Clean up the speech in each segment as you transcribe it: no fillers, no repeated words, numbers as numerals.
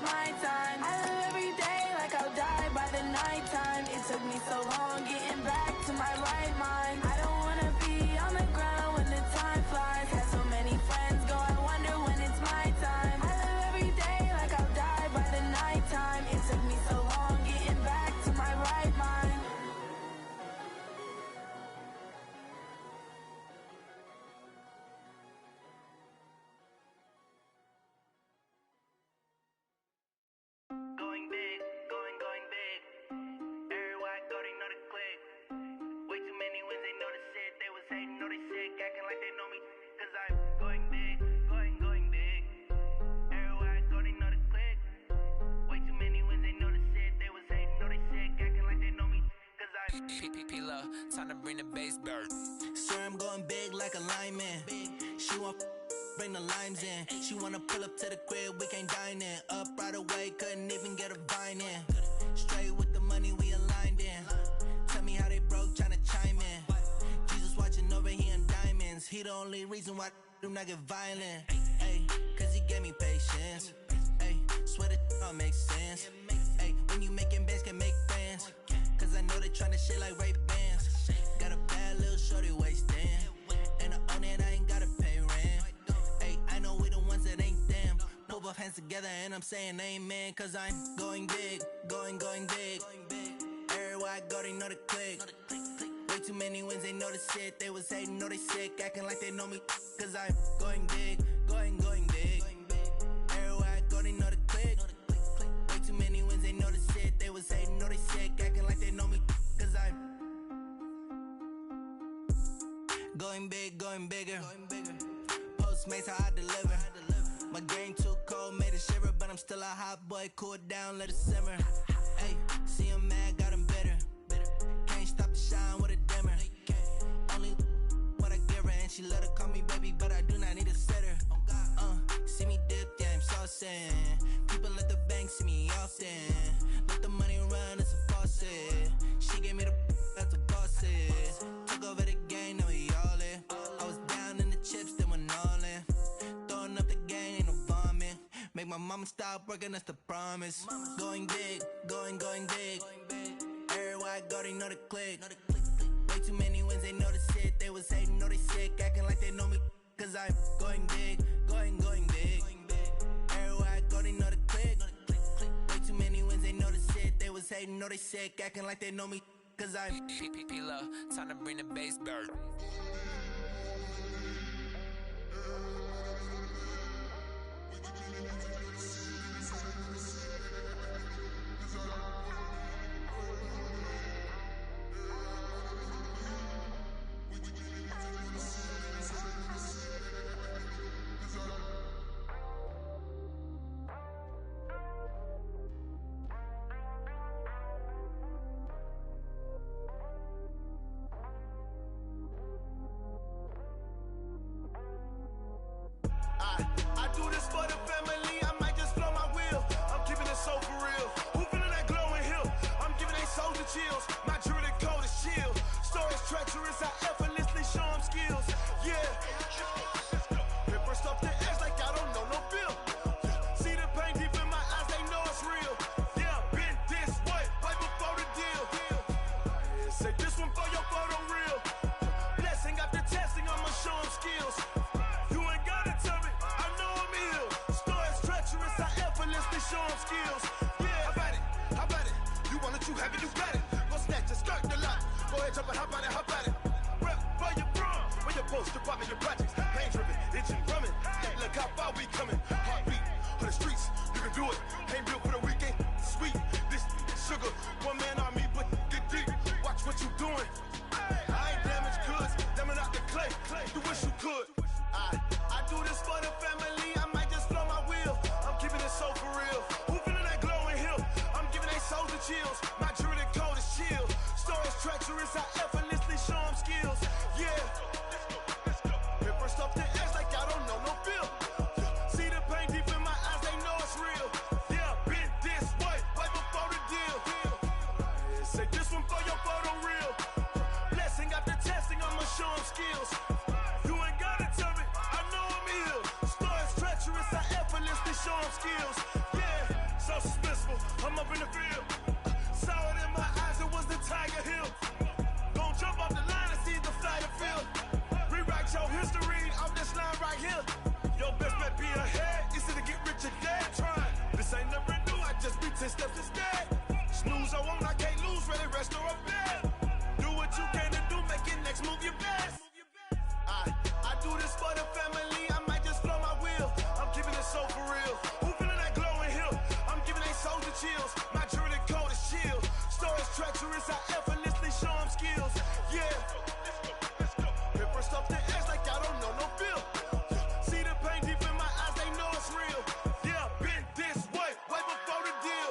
my time. I live every day like I'll die by the nighttime. It took me so long getting back to my right mind. I don't wanna be on the ground when the time flies. Had so many friends go, I wonder when it's my time. I live every day like I'll die by the nighttime. It took me so long getting back to my right mind. Going big, going big. Everywhere I go, they know the click. Way too many wins, they know the shit. They was hating, know they sick, acting like they know me. Cause I'm going big, going big. Everywhere I go, they know the click. Way too many wins, they know the shit. They was hating, know they sick, acting like they know me. Cause I'm P-P-P-Lo, time to bring the bass bird. Swear I'm going big like a lineman. She want bring the limes in. She wanna pull up to the crib, we can't dine in. Up right away, couldn't even get a vine in. Straight with the money we aligned in. Tell me how they broke, tryna chime in. Jesus watching over here in diamonds. He the only reason why I do not get violent. Ay, cause he gave me patience. Ay, swear that all makes sense. Ay, when you making bands, can make friends. Cause I know they tryna shit like Ray-Bans. Got a bad little shorty wasting. And I own it, I ain't gotta pay rent. Ay, I know we the ones that ain't them. Put both hands together and I'm saying amen. Cause I'm going big, going big. Everywhere I go, they know the click. Way too many wins, they know the shit. They was hating, know they sick, acting like they know me. Cause I'm going big, going big. Everywhere I go, they know the click. Way too many wins, they know the shit. They was hating, know they sick, acting like they know me. Cause I'm going big, going bigger. Postmates, how I deliver. My game too cold, made it shiver. But I'm still a hot boy, cool it down, let it simmer. Hey, see him mad, got him bitter. Can't stop the shine with a dimmer. Only what I give her, and she let her call me baby, but I do not need a sitter. See me dip, yeah, I'm saucing. People at the bank see me often. Let the money run, it's a faucet. She gave me the that's a boss it. Took over the game, now we all in. I was down in the chips, then went all in. Throwing up the gang, ain't no vomit. Make my mama stop working, that's the promise. Going big, going big. Everywhere I go, they know the click. Way too many wins, they know the shit. They was hating, know they sick, acting like they know me. Cause I'm going big, going big. Everywhere I go, they know the click. Way too many wins, they know the shit. They was hating, know they sick, acting like they know me. Cause I'm P-P-P-Lo, time to bring the bass bird. Chills. My jewelry cold as chill. Stories treacherous, I effortlessly show them skills. Yeah. Hit first off the edge like I don't know no feel. See the pain deep in my eyes, they know it's real. Yeah, been this way, right before the deal. Say this one for your photo real. Blessing after testing, I'ma show them skills. You ain't gotta tell me, I know I'm ill. Stories treacherous, I effortlessly show them skills. Yeah, how about it? You want it, you have it, you got it. Go snatch it, skirt the lot. Go ahead, jump it, hop on it, hop on it. Rep for your brum, for your poster, popping your projects. Pain driven, itching, drumming. Look how far we coming. Heartbeat for the streets, you can do it. Ain't built for the weekend, sweet. This sugar, one man army, but get deep. Watch what you doing. I ain't damaged goods, damn out the clay. You wish you could. I do this for the family. I might just blow my wheel. I'm keeping it so for real. Who feeling that glowing hill? I'm giving they souls the chills. My jewelry cold is chill. Stories treacherous, I effortlessly show them skills. Yeah. Hit first off the edge like I don't know no feel. See the pain deep in my eyes, they know it's real. Yeah, been this way, right before the deal. Say this one for your photo real. Blessing after testing, I'ma show them skills. You ain't gotta tell me, I know I'm ill. Stories treacherous, I effortlessly show them skills. Yeah. I'm up in the field. Saw it in my eyes, it was the Tiger Hill. Gon' jump off the line and see the fighter field. Rewrite your history off this line right here. Your best bet be ahead, easy to get rich or dead trying. This ain't never new, I just be 10 steps instead. Snooze I won't, I can't lose, ready, rest or up bed. Do what you can to do, make your next move your best. I do this for the family, I might just blow my wheel. I'm keeping it so for real. Who feeling that glowing hill? I'm giving they soldier chills. My jewelry cold as chill. Stories treacherous, I effortlessly show them skills. Yeah. Paper stuff the edge like I don't know no feel. See the pain deep in my eyes, they know it's real. Yeah, been this way before the deal.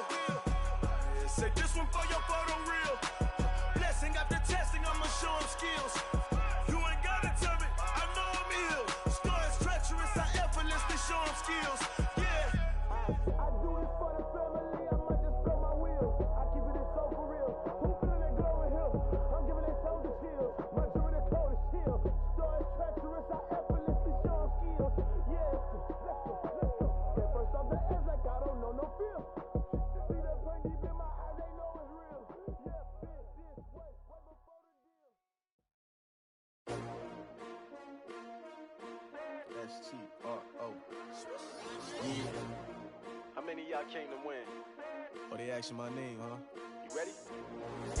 Say this one for your photo reel. Blessing after testing, I'ma show them skills. You ain't gotta tell me, I know I'm ill. Stories treacherous, I effortlessly show them skills. Yeah. I do this for the family, I might just blow my wheel. I keep it so for real. Who feeling that glowing hill? I'm giving they soldier chills. My jewelry cold as chill. Stories treacherous, I effortlessly show them skills. Yeah. Let's go. Get first off the edge like I don't know no feel. See the pain deep in my eyes, they know it's real. Yeah, been this way before the deal. S-T-R-O. Yeah. How many of y'all came to win? Oh, they asking my name, huh? You ready?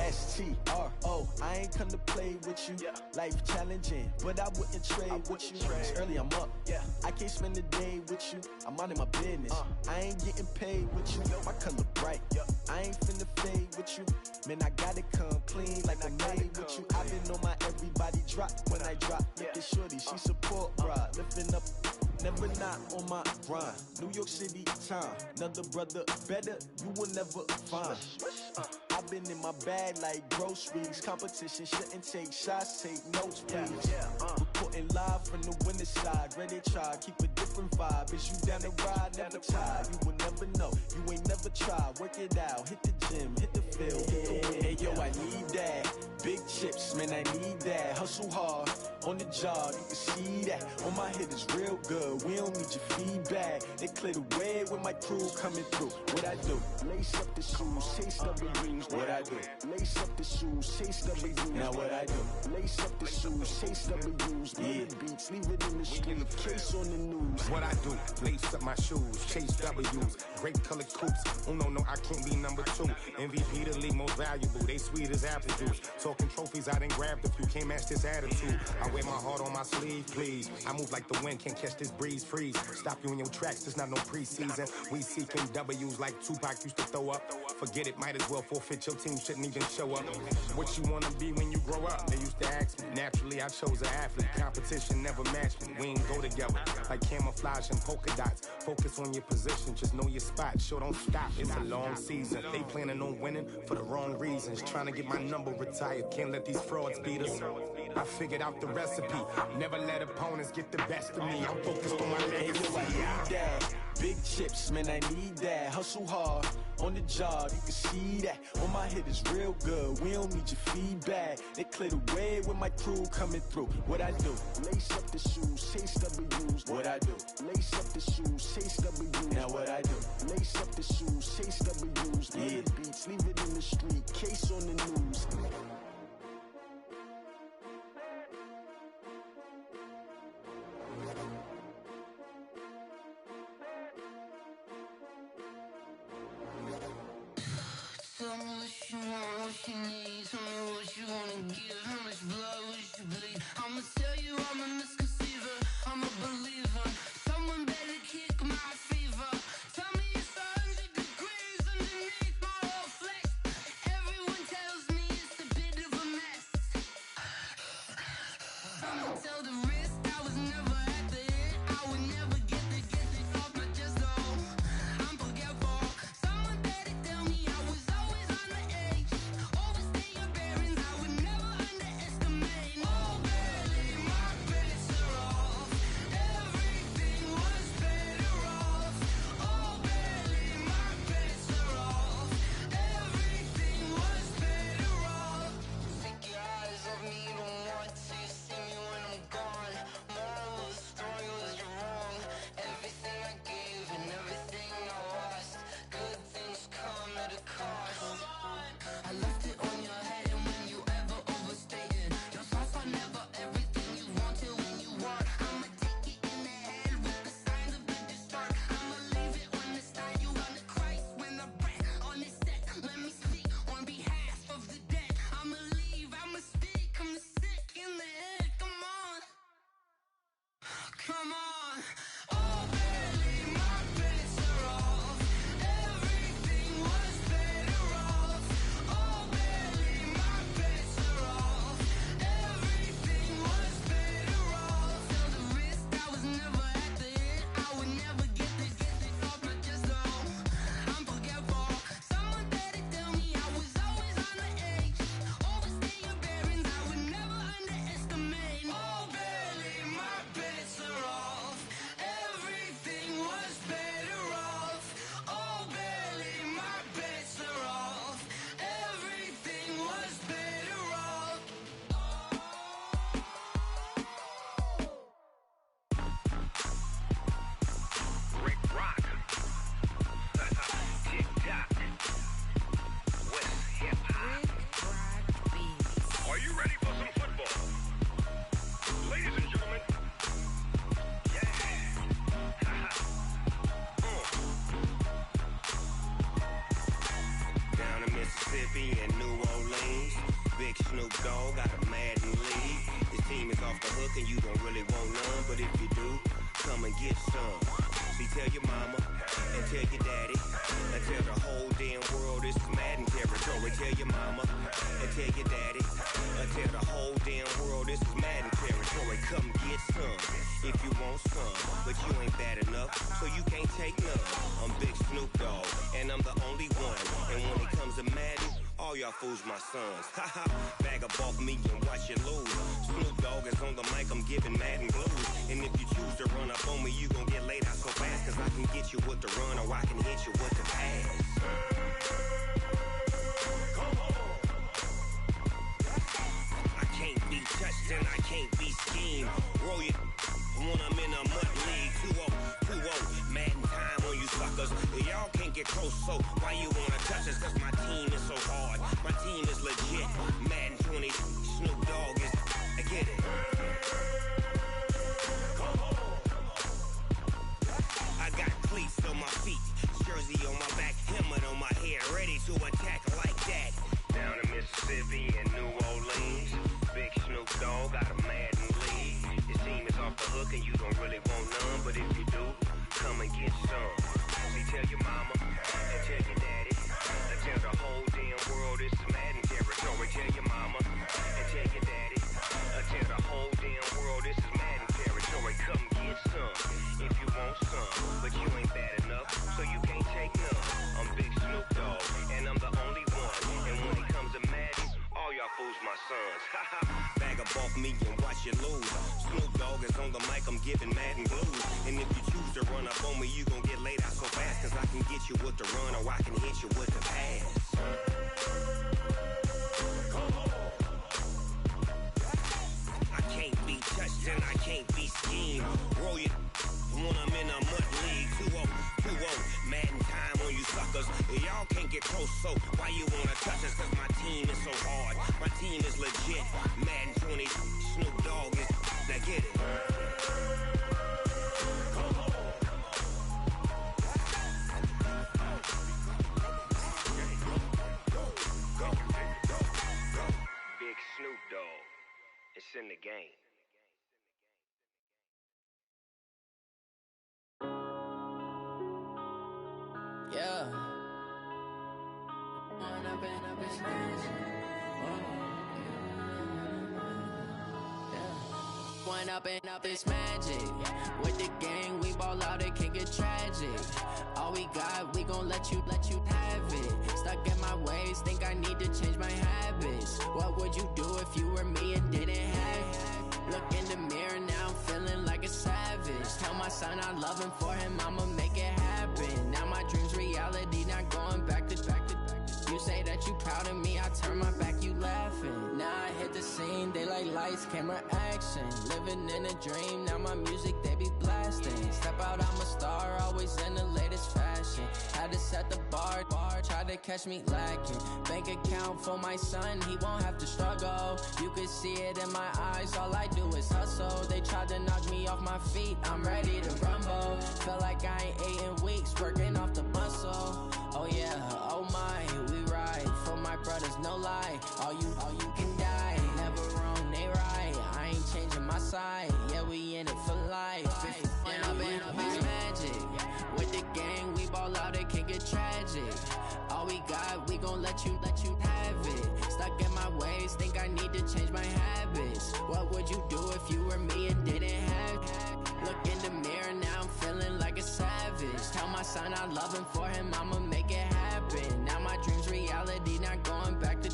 S-T-R-O, I ain't come to play with you. Yeah. Life challenging, but I wouldn't trade with you. It's early, I'm up. Yeah. I can't spend the day with you. I'm minding my business. I ain't getting paid with you. My color bright. I ain't finna fade with you. Man, I gotta come clean like I made with you. I've been on my everybody drop when I drop. Look at shorty, she support, bruh. Lifting up, never not on my grind. New York City time, another brother better, you will never find. I've been in my bag like groceries. Competition shouldn't take shots, take notes, please. Reporting live from the winter side. Ready to try, keep a different vibe. Is you down the ride, never tired. You will never know, you ain't never tried. Work it out, hit the gym, hit the field, hit the wind. Hey yo, I need that. Big chips, man, I need that. Hustle hard, on the job, you can see that. On my hit is real good, we don't need your feedback. They clear the way with my crew coming through. What I do? Lace up the shoes, chase double rings. What I do? Lace up the shoes, chase double U's. Now what I do? Lace up the shoes, chase double U's. Yeah, beats, leave it in the street, case on the news. What I do? Lace up my shoes, chase W's. Great colored coops. Oh no, I can't be number 2. MVP the league most valuable. They sweet as apple juice. Talking trophies, I done grabbed a few. Can't match this attitude. I wear my heart on my sleeve, please. I move like the wind, can't catch this breeze, freeze. Stop you in your tracks, there's not no preseason. We seeking W's like Tupac used to throw up. Forget it, might as well forfeit. Your team shouldn't even show up. What you wanna be when you grow up? They used to ask me. Naturally, I chose an athlete. Competition never matched me. We ain't go together like camouflage and polka dots. Focus on your position, just know your spot. Sure, don't stop. It's a long season. They planning on winning for the wrong reasons. Trying to get my number retired. Can't let these frauds beat us. I figured out the recipe. Never let opponents get the best of me. I'm focused on my legacy. I need that. Big chips, man, I need that. Hustle hard, on the job, you can see that. On my hit is real good, we don't need your feedback. They clear the way with my crew coming through. What I do? Lace up the shoes, chase W's. What I do? Lace up the shoes, chase W's. Now what I do? Lace up the shoes, chase W's. Yeah, beats, leave it in the street, case on the news. Tell me what you want, what you need. Tell me what you wanna give. How much blood would you bleed? I'ma tell you I'm a misconceiver. I'm a believer. Someone better kick my fever. Tell me it's 100 degrees underneath my whole flesh. Everyone tells me Snoop Dogg got a Madden league. His team is off the hook and you don't really want none, but if you do, come and get some. See, tell your mama and tell your daddy and tell the whole damn world this is Madden territory. Tell your mama and tell your daddy and tell the whole damn world this is Madden territory. Come get some if you want some, but you ain't bad enough, so you can't take none. I'm Big Snoop Dogg, and I'm the only one. And when it comes to Madden, all y'all fools my sons. Haha, bag up off me and watch you lose. Snoop Dogg is on the mic, I'm giving Madden blues. And if you choose to run up on me, you gon' get laid out so fast, cause I can get you with the run or I can hit you with the pass. I can't be touched and I can't be schemed. Roll you when I'm in a mud league. 2-0, Madden time on you suckers. Y'all can't get close, so why you wanna touch us? Cause my team is so hard, my team is legit. Madden 20, Snoop Dogg is, I get it. I got cleats on my feet, jersey on my back, helmet on my head, ready to attack like that. Down in Mississippi and New Orleans, Big Snoop Dogg got a Madden league. His team is off the hook and you don't really want none, but if you do, come and get some. See, tell your mama and tell your daddy and tell the whole damn world this is Madden territory. Tell your mama and tell your daddy and tell the whole damn world this is Madden territory. Come get some if you want some, but you ain't bad enough, so you can't take none. I'm Big Snoop Dogg, and I'm the only one. And when it comes to Madden, all y'all fools my sons. Haha, bag up off me and watch you lose. Snoop Dogg is on the mic, I'm giving Madden blues. And if you choose to run up on me, you gon' get laid out so fast, cause I can get you with the run or I can hit you with the pass. I can't be touched and I can't be schemed. Roll you when I'm in a mud league. 2-0, Madden time on you suckers. Y'all can't get close, so why you wanna touch us? Cause my team is so hard, my team is legit. Madden 20, Snoop Dogg is, now get it. Big Snoop Dogg, it's in the game. Yeah. One up and up is magic. With the gang, we ball out, it can get tragic. All we got, we gon' let you have it. Stuck in my ways, think I need to change my habits. What would you do if you were me and didn't have it? Look in the mirror, now I'm feeling like a savage. Tell my son I love him, for him I'ma make it happen. Now my dream's reality, not going back to. You say that you proud of me, I turn my back, you laughing. Now I hit the scene, they like lights, camera, action. Living in a dream, now my music, they be blasting. Step out, I'm a star, always in the latest fashion. Had to set the bar, try to catch me lacking. Bank account for my son, he won't have to struggle. You could see it in my eyes, all I do is hustle. They tried to knock me off my feet, I'm ready to rumble. Felt like I ain't ate in weeks, working off the muscle. Oh yeah, oh my, we ride for my brothers, no lie. All you can die, never wrong, they right. I ain't changing my side, yeah, we in it for life. And up is magic. With the gang, we ball out, it can get tragic. All we got, we gon' let you have it. Stuck in my ways, think I need to change my habits. What would you do if you were me and didn't have it? Look in the mirror, now I'm feeling like a savage. Tell my son I love him, for him I'ma make it happen. Now my dream's reality, not going back to.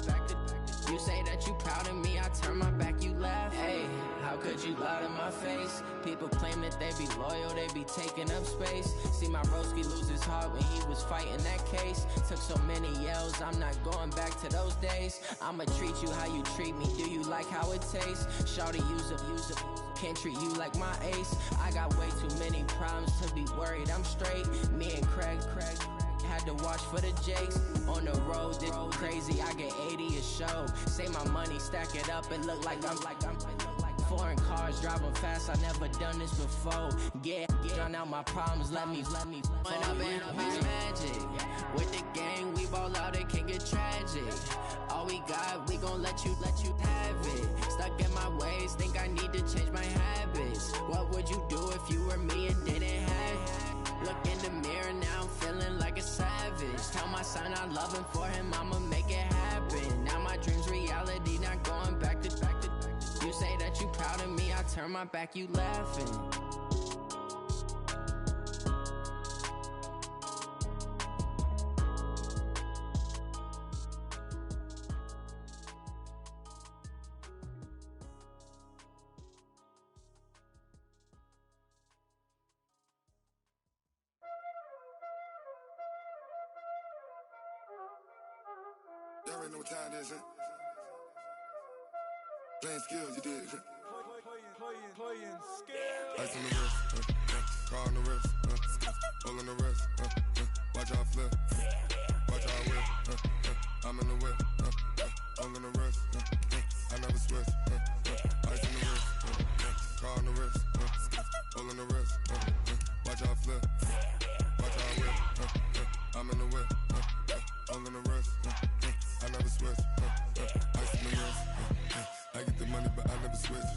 You say that you proud of me, I turn my back, you laugh. Hey, how could you lie to my face? People claim that they be loyal, they be taking up space. See my broski lose his heart when he was fighting that case. Took so many yells, I'm not going back to those days. I'ma treat you how you treat me, do you like how it tastes? Shawty, use up, can't treat you like my ace. I got way too many problems to be worried, I'm straight. Me and Craig had to watch for the Jakes. On the road, this crazy, I get 80 a show. Say my money, stack it up, and look like I'm foreign cars, driving fast, I never done this before. Yeah, drown out my problems, let me When up is magic. With the gang, we ball out, it can get tragic. All we got, we gon' let you to change my habits. What would you do if you were me and didn't have it? Look in the mirror, now I'm feeling like a savage. Tell my son I love him, for him I'ma make it happen. Now my dream's reality, not going back to. You say that you proud of me, I turn my back, you laughing. Y'all already know what time it is, huh? Playing skills, you did. Playing skills. Ice on the wrist, car on the wrist, hole in the wrist, watch out flip, watch out whip, I'm in the whip, hole in the wrist, I never switch, ice on the wrist, car on the wrist, hole in the wrist, watch out flip, watch out whip, I'm in the whip, hole in the wrist, I never switch, ice on the wrist, I get the money but I never switch.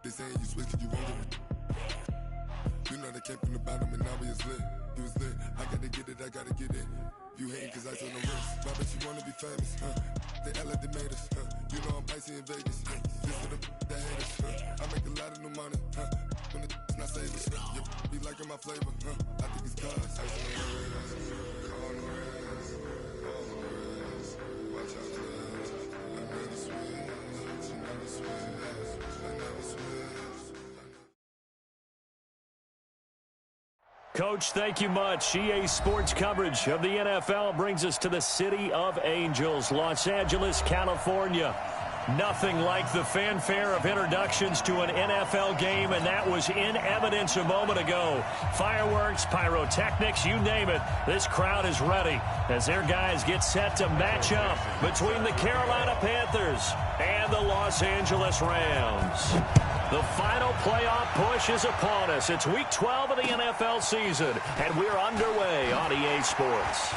They saying you switch 'cause you won't get it. You know they came from the bottom and now we is lit. You was lit, I gotta get it, I gotta get it. You hating 'cause ice on the wrist. I bet you wanna be famous, They act like they made us, You know I'm icy in Vegas, This for the that hate us, I make a lot of new money, When it's not savers, You be liking my flavor, I think it's cause ice on the wrist, on the wrist, on the wrist. Watch out for this, I never switch, I never switch. Coach, thank you much. EA Sports coverage of the NFL brings us to the City of Angels, Los Angeles, California. Nothing like the fanfare of introductions to an NFL game, and that was in evidence a moment ago. Fireworks, pyrotechnics, you name it. This crowd is ready as their guys get set to match up between the Carolina Panthers and the Los Angeles Rams. The final playoff push is upon us. It's week 12 of the NFL season, and we're underway on EA Sports.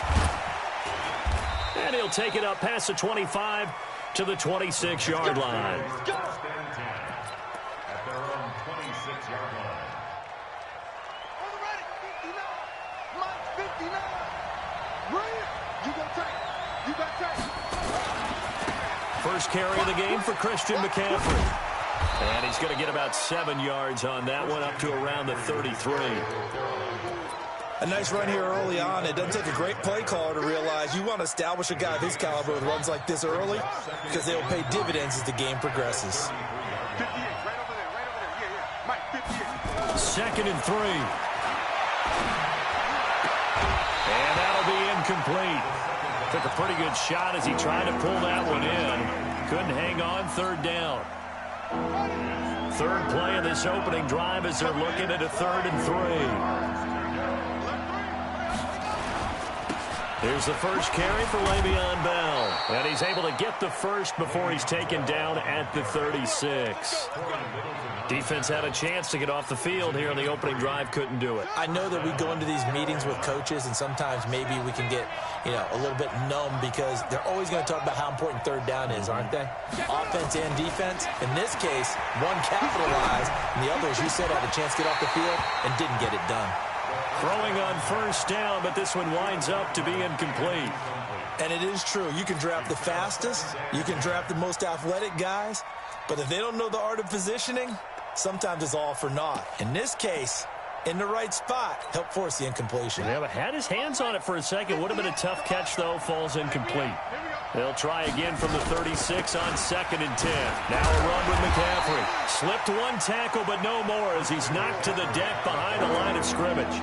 And he'll take it up past the 25 to the 26-yard line. At their own 26-yard line. On the ready, 59, Mike 59. Ryan, you got take. You got take. First carry of the game for Christian McCaffrey. And he's going to get about 7 yards on that one, up to around the 33. A nice run here early on. It doesn't take a great play caller to realize you want to establish a guy of his caliber with runs like this early because they'll pay dividends as the game progresses. 58, right over there. Yeah. Mike, 58. Second and 3. And that'll be incomplete. Took a pretty good shot as he tried to pull that one in. Couldn't hang on, third down. Third play of this opening drive as they're looking at a 3rd and 3. Here's the first carry for Le'Veon Bell. And he's able to get the first before he's taken down at the 36. Defense had a chance to get off the field here in the opening drive, couldn't do it. I know that we go into these meetings with coaches, and sometimes maybe we can get, a little bit numb because they're always going to talk about how important third down is, aren't they? Offense and defense. In this case, one capitalized, and the other, as you said, had a chance to get off the field and didn't get it done. Throwing on first down, but this one winds up to be incomplete. And it is true. You can draft the fastest. You can draft the most athletic guys. But if they don't know the art of positioning, sometimes it's all for naught. In this case, in the right spot, helped force the incompletion. Yeah, but had his hands on it for a second. Would have been a tough catch, though. Falls incomplete. They'll try again from the 36 on 2nd and 10. Now a run with McCaffrey. Slipped one tackle, but no more as he's knocked to the deck behind the line of scrimmage.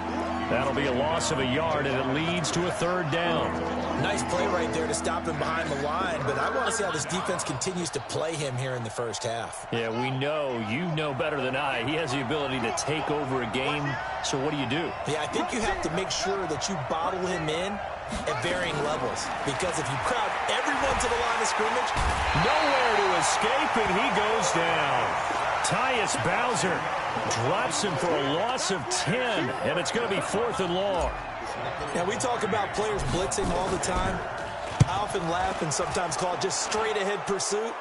That'll be a loss of a yard, and it leads to a 3rd down. Nice play right there to stop him behind the line, but I want to see how this defense continues to play him here in the first half. Yeah, we know. You know better than I. He has the ability to take over a game, so what do you do? Yeah, I think you have to make sure that you bottle him in at varying levels, because if you crowd everyone to the line of scrimmage, nowhere to escape, and he goes down. Tyus Bowser drops him for a loss of 10, and it's going to be 4th and long. Now, we talk about players blitzing all the time. I often laugh and sometimes call it just straight-ahead pursuit.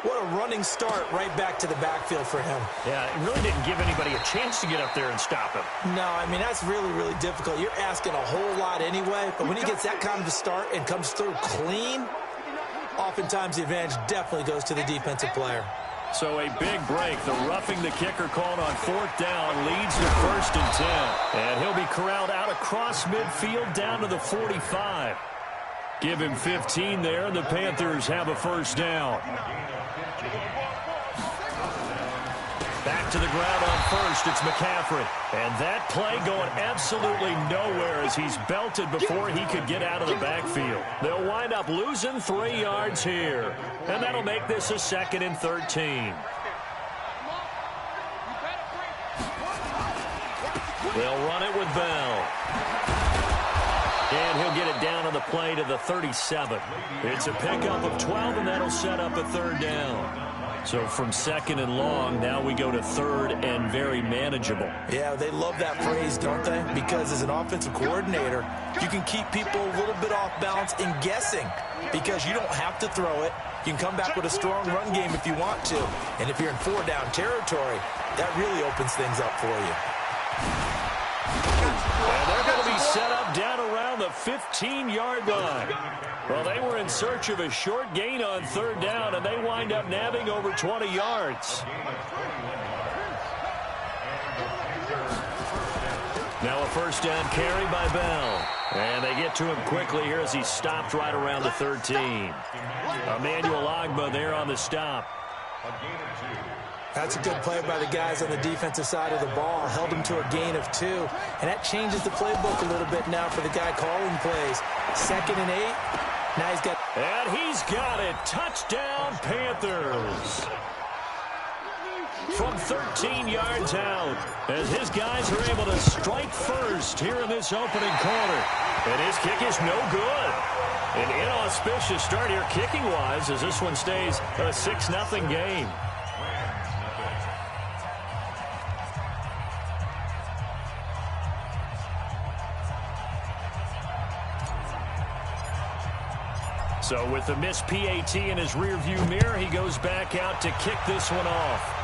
What a running start right back to the backfield for him. Yeah, it really didn't give anybody a chance to get up there and stop him. No, I mean, that's really, really difficult. You're asking a whole lot anyway, but when he gets that kind of a start and comes through clean, oftentimes the advantage definitely goes to the defensive player. So a big break. The roughing the kicker called on 4th down leads to 1st and 10. And he'll be corralled out across midfield down to the 45. Give him 15 there, and the Panthers have a 1st down. Back to the ground on 1st, it's McCaffrey. And that play going absolutely nowhere as he's belted before he could get out of the backfield. They'll wind up losing 3 yards here. And that'll make this a 2nd and 13. They'll run it with Bell. And he'll get it down on the play to the 37. It's a pickup of 12, and that'll set up a 3rd down. So from 2nd and long, now we go to 3rd and very manageable. Yeah, they love that phrase, don't they? Because as an offensive coordinator, you can keep people a little bit off balance and guessing because you don't have to throw it. You can come back with a strong run game if you want to. And if you're in 4-down territory, that really opens things up for you. And they're going to be set up down around the 15-yard line. Well, they were in search of a short gain on 3rd down, and they wind up nabbing over 20 yards. Now a 1st down carry by Bell. And they get to him quickly here as he's stopped right around the 13. Emmanuel Ogbah there on the stop. That's a good play by the guys on the defensive side of the ball. Held him to a gain of 2. And that changes the playbook a little bit now for the guy calling plays. 2nd and 8. Now he's got... And he's got it. Touchdown, Panthers. From 13 yards out, as his guys are able to strike first here in this opening quarter. And his kick is no good. An inauspicious start here kicking-wise as this one stays a 6-0 game. So with the missed PAT in his rearview mirror, he goes back out to kick this one off.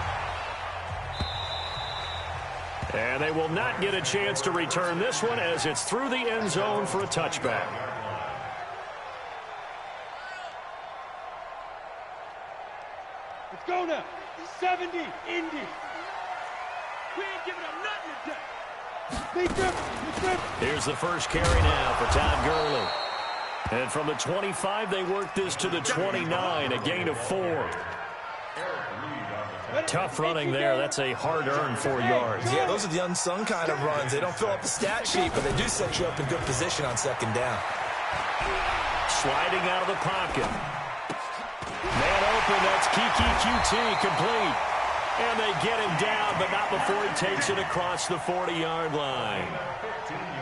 And they will not get a chance to return this one as it's through the end zone for a touchback. Let's go now. 70, Indy. We ain't giving up nothing today. Here's the first carry now for Todd Gurley. And from the 25, they work this to the 29, a gain of 4. Tough running there. That's a hard-earned 4 yards. Yeah, those are the unsung kind of runs. They don't fill up the stat sheet, but they do set you up in good position on 2nd down. Sliding out of the pocket. Man open, that's Kiki QT, complete. And they get him down, but not before he takes it across the 40-yard line.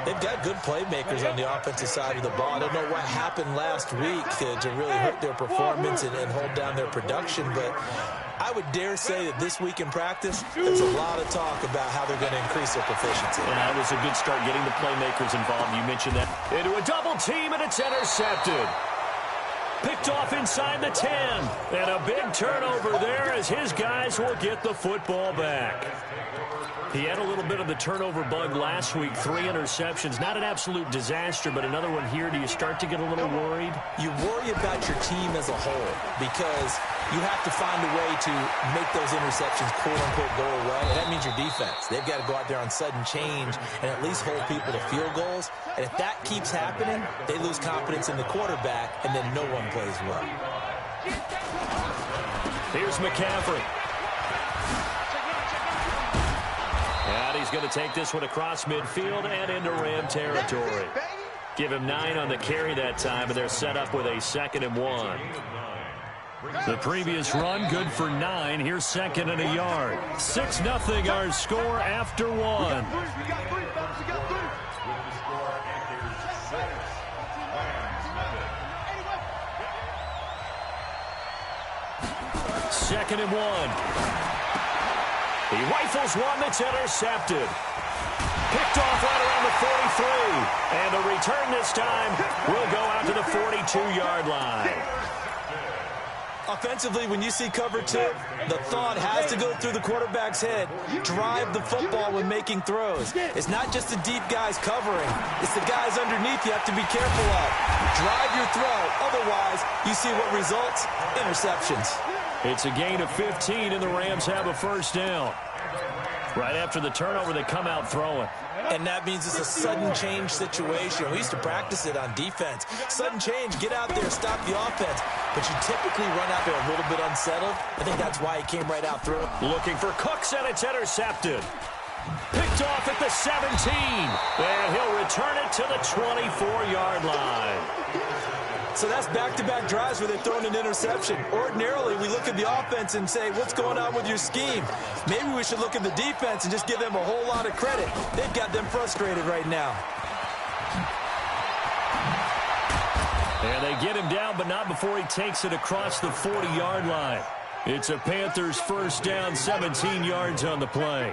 They've got good playmakers on the offensive side of the ball. I don't know what happened last week to really hurt their performance and hold down their production, but I would dare say that this week in practice, there's a lot of talk about how they're going to increase their proficiency. Yeah, that was a good start getting the playmakers involved. You mentioned that. Into a double team, and it's intercepted. Picked off inside the 10. And a big turnover there as his guys will get the football back. He had a little bit of the turnover bug last week, 3 interceptions. Not an absolute disaster, but another one here. Do you start to get a little worried? You worry about your team as a whole because you have to find a way to make those interceptions, quote-unquote, go away. And that means your defense. They've got to go out there on sudden change and at least hold people to field goals. And if that keeps happening, they lose confidence in the quarterback, and then no one plays well. Here's McCaffrey. And he's going to take this one across midfield and into Ram territory. Give him 9 on the carry that time, and they're set up with a 2nd and 1. The previous run, good for 9. Here's 2nd and a yard. 6-0 our score after 1. Second and 1. He rifles one that's intercepted. Picked off right around the 43. And the return this time will go out to the 42-yard line. Offensively, when you see cover 2, the thought has to go through the quarterback's head. Drive the football when making throws. It's not just the deep guys covering. It's the guys underneath you have to be careful of. Drive your throw. Otherwise, you see what results? Interceptions. It's a gain of 15, and the Rams have a first down. Right after the turnover, they come out throwing. And that means it's a sudden change situation. We used to practice it on defense. Sudden change, get out there, stop the offense. But you typically run out there a little bit unsettled. I think that's why he came right out through. Looking for Cooks, and it's intercepted. Picked off at the 17. And he'll return it to the 24-yard line. So that's back-to-back drives where they've thrown an interception. Ordinarily, we look at the offense and say, what's going on with your scheme? Maybe we should look at the defense and just give them a whole lot of credit. They've got them frustrated right now. And they get him down, but not before he takes it across the 40-yard line. It's a Panthers first down, 17 yards on the play.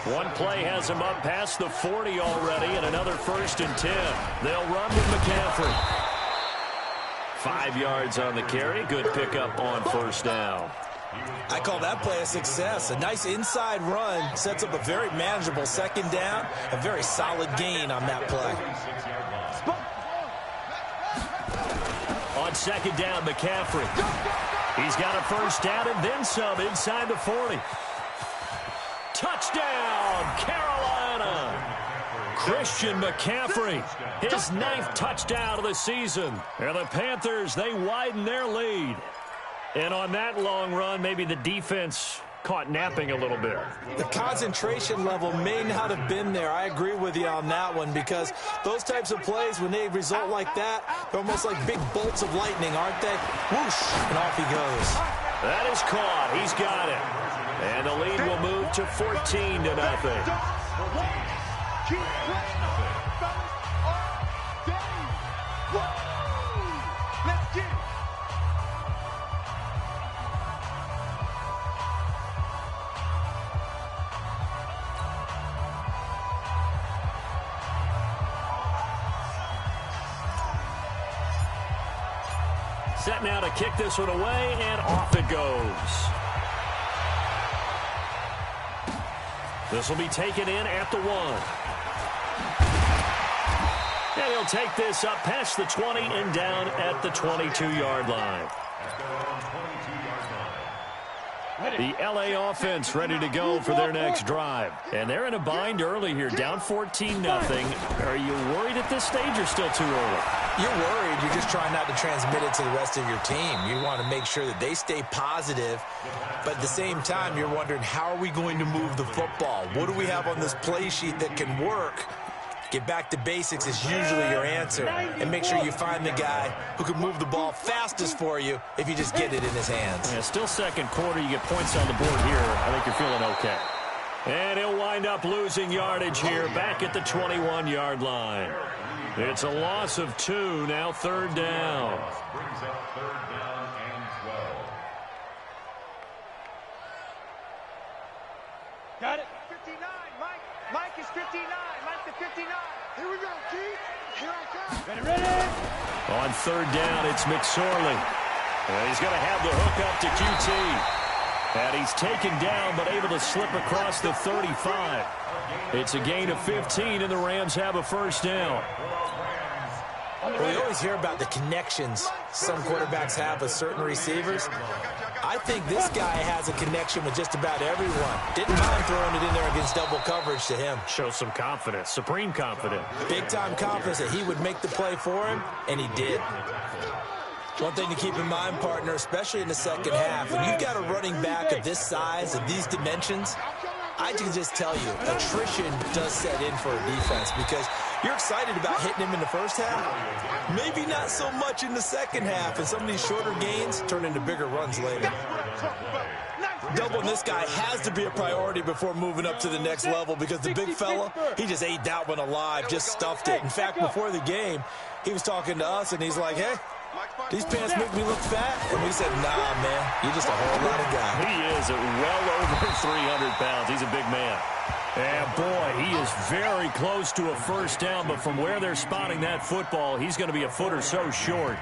One play has him up past the 40 already, and another 1st and 10. They'll run with McCaffrey. 5 yards on the carry. Good pickup on first down. I call that play a success. A nice inside run sets up a very manageable second down. A very solid gain on that play. On second down, McCaffrey. He's got a first down and then some inside the 40. Touchdown, Carolina! Christian McCaffrey, his 9th touchdown of the season. And the Panthers, they widen their lead. And on that long run, maybe the defense caught napping a little bit. The concentration level may not have been there. I agree with you on that one, because those types of plays, when they result like that, they're almost like big bolts of lightning, aren't they? Whoosh, and off he goes. That is caught. He's got it. And the lead will move to 14-0. Set now to kick this one away, and off it goes. This will be taken in at the 1. And he'll take this up past the 20 and down at the 22-yard line. The LA offense ready to go for their next drive. And they're in a bind early here, down 14-0. Are you worried at this stage or still too early? You're worried. You're just trying not to transmit it to the rest of your team. You want to make sure that they stay positive. But at the same time, you're wondering, how are we going to move the football? What do we have on this play sheet that can work? Get back to basics is usually your answer. And make sure you find the guy who can move the ball fastest for you if you just get it in his hands. Yeah, still second quarter. You get points on the board here. I think you're feeling okay. And he'll wind up losing yardage here back at the 21-yard line. It's a loss of 2, now 3rd down. Brings up 3rd down and 12. Got it. 59. Mike is 59. Mike the 59. Here we go, Keith. Here I come. Ready. On 3rd down, it's McSorley. And he's going to have the hook up to QT. And he's taken down, but able to slip across the 35. It's a gain of 15, and the Rams have a first down. Well, you always hear about the connections some quarterbacks have with certain receivers. I think this guy has a connection with just about everyone. Didn't mind throwing it in there against double coverage to him. Shows some confidence, supreme confidence. Big-time confidence that he would make the play for him, and he did. One thing to keep in mind, partner, especially in the second half, when you've got a running back of this size, of these dimensions, I can just tell you, attrition does set in for a defense, because you're excited about hitting him in the first half. Maybe not so much in the second half, and some of these shorter gains turn into bigger runs later. Doubling this guy has to be a priority before moving up to the next level, because the big fella, he just ate that one alive, just stuffed it. In fact, before the game, he was talking to us, and he's like, hey, these pants make me look fat. And we said, nah, man, you're just a whole lot of guy. He is well over 300 pounds. He's a big man. And, boy, he is very close to a first down, but from where they're spotting that football, he's going to be a foot or so short.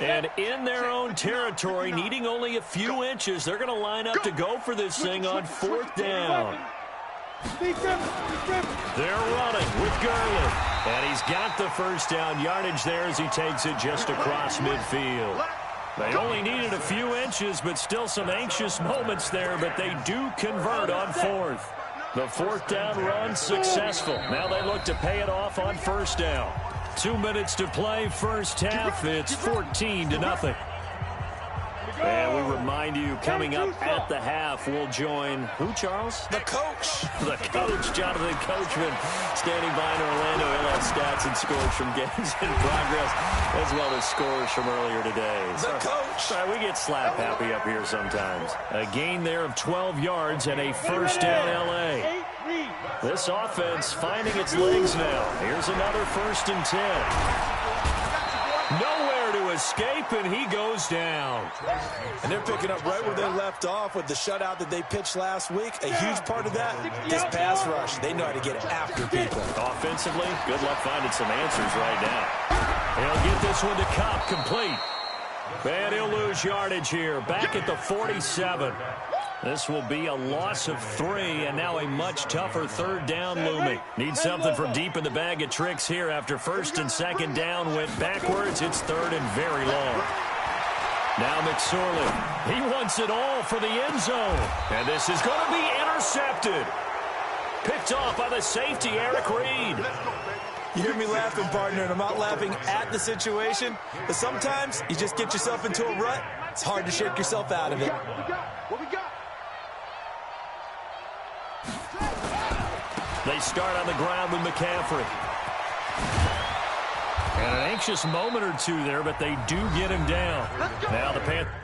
And in their own territory, needing only a few inches, they're going to line up to go for this thing on 4th down. They're running with Garland. And he's got the first down yardage there as he takes it just across midfield. They only needed a few inches, but still some anxious moments there, but they do convert on 4th. The 4th down run successful. Now they look to pay it off on 1st down. 2 minutes to play, first half. It's 14-0. And we remind you, coming up at the half, we'll join who, Charles? The coach. The coach, Jonathan Coachman, standing by in Orlando. He'll have stats and scores from games in progress, as well as scores from earlier today. The coach. Sorry, we get slap happy up here sometimes. A gain there of 12 yards and a first down L.A. This offense finding its legs now. Here's another 1st and 10. Nowhere to escape, and he goes down. And they're picking up right where they left off with the shutout that they pitched last week. A huge part of that, this pass rush. They know how to get after people. Offensively, good luck finding some answers right now. He'll get this one to Cobb, complete. And he'll lose yardage here, back at the 47. This will be a loss of 3, and now a much tougher 3rd down looming. Need something from deep in the bag of tricks here after 1st and 2nd down went backwards. It's 3rd and very long. Now McSorley. He wants it all for the end zone. And this is going to be intercepted. Picked off by the safety, Eric Reed. You hear me laughing, partner, and I'm not laughing at the situation. But sometimes you just get yourself into a rut. It's hard to shake yourself out of it. What we got? They start on the ground with McCaffrey. And an anxious moment or two there, but they do get him down. Now the Panthers.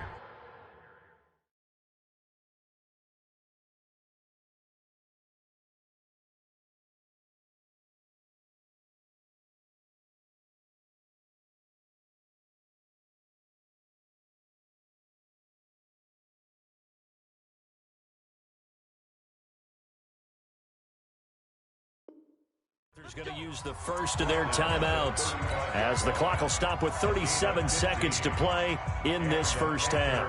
Going to use the first of their timeouts as the clock will stop with 37 seconds to play in this first half.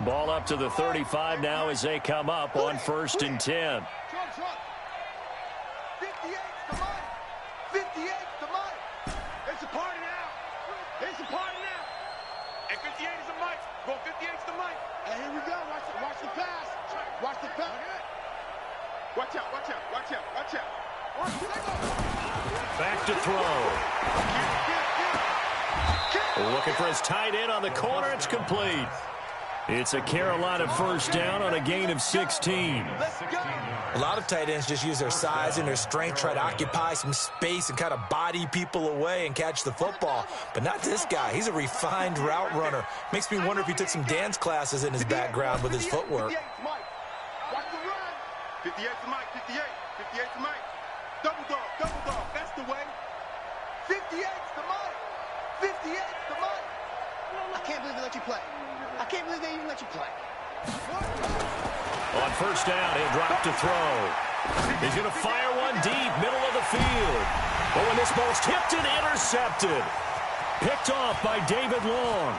Ball up to the 35 now as they come up on 1st and 10. 58's the mic. It's a party now. It's a party now. And 58 is the mic. Go 58's the mic. And here we go. Watch the pass. Watch the pass. Watch out, watch out, watch out, watch out. Back to throw. Looking for his tight end on the corner. It's complete. It's a Carolina first down on a gain of 16. A lot of tight ends just use their size and their strength, try to occupy some space and kind of body people away and catch the football. But not this guy. He's a refined route runner. Makes me wonder if he took some dance classes in his background with his footwork. 58's the mic, 58. 58's the mic. Double dog, that's the way. 58's the mic. 58's the mic. I can't believe they let you play. I can't believe they even let you play. On first down, he'll drop to throw. He's going to fire one deep, middle of the field. Oh, and this ball's tipped and intercepted. Picked off by David Long.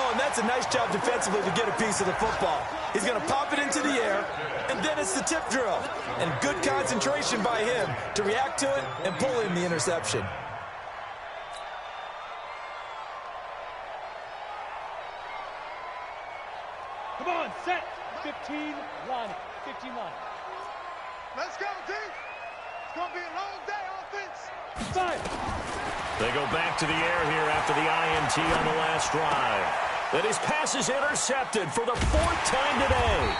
And that's a nice job defensively to get a piece of the football. He's going to pop it into the air, and then it's the tip drill. And good concentration by him to react to it and pull in the interception. Come on, set. 15 line. 15 line. Let's go, team. It's going to be a long day, offense. 5. They go back to the air here after the INT on the last drive. Then his pass is intercepted for the 4th time today.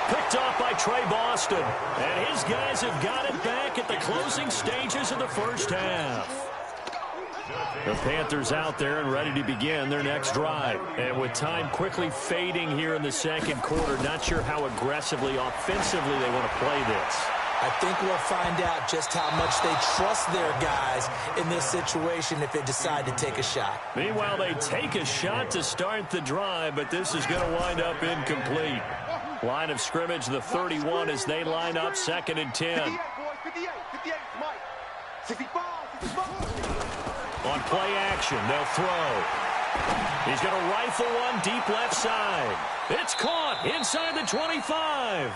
Picked off by Trey Boston. And his guys have got it back at the closing stages of the first half. The Panthers out there and ready to begin their next drive. And with time quickly fading here in the second quarter, not sure how aggressively, offensively they want to play this. I think we'll find out just how much they trust their guys in this situation if they decide to take a shot. Meanwhile, they take a shot to start the drive, but this is going to wind up incomplete. Line of scrimmage, the 31 as they line up 2nd and 10. 58, boys, 58. 58, Mike. 65, 65. On play action, they'll throw. He's going to rifle one deep left side. It's caught inside the 25.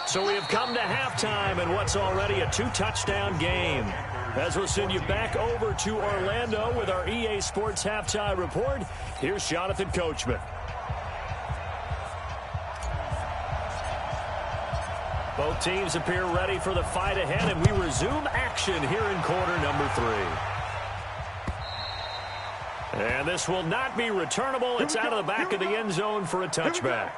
So we have come to halftime in what's already a 2-touchdown game. As we'll send you back over to Orlando with our EA Sports Halftime Report, here's Jonathan Coachman. Both teams appear ready for the fight ahead, and we resume action here in quarter number 3. And this will not be returnable. It's out of the back of the end zone for a touchback.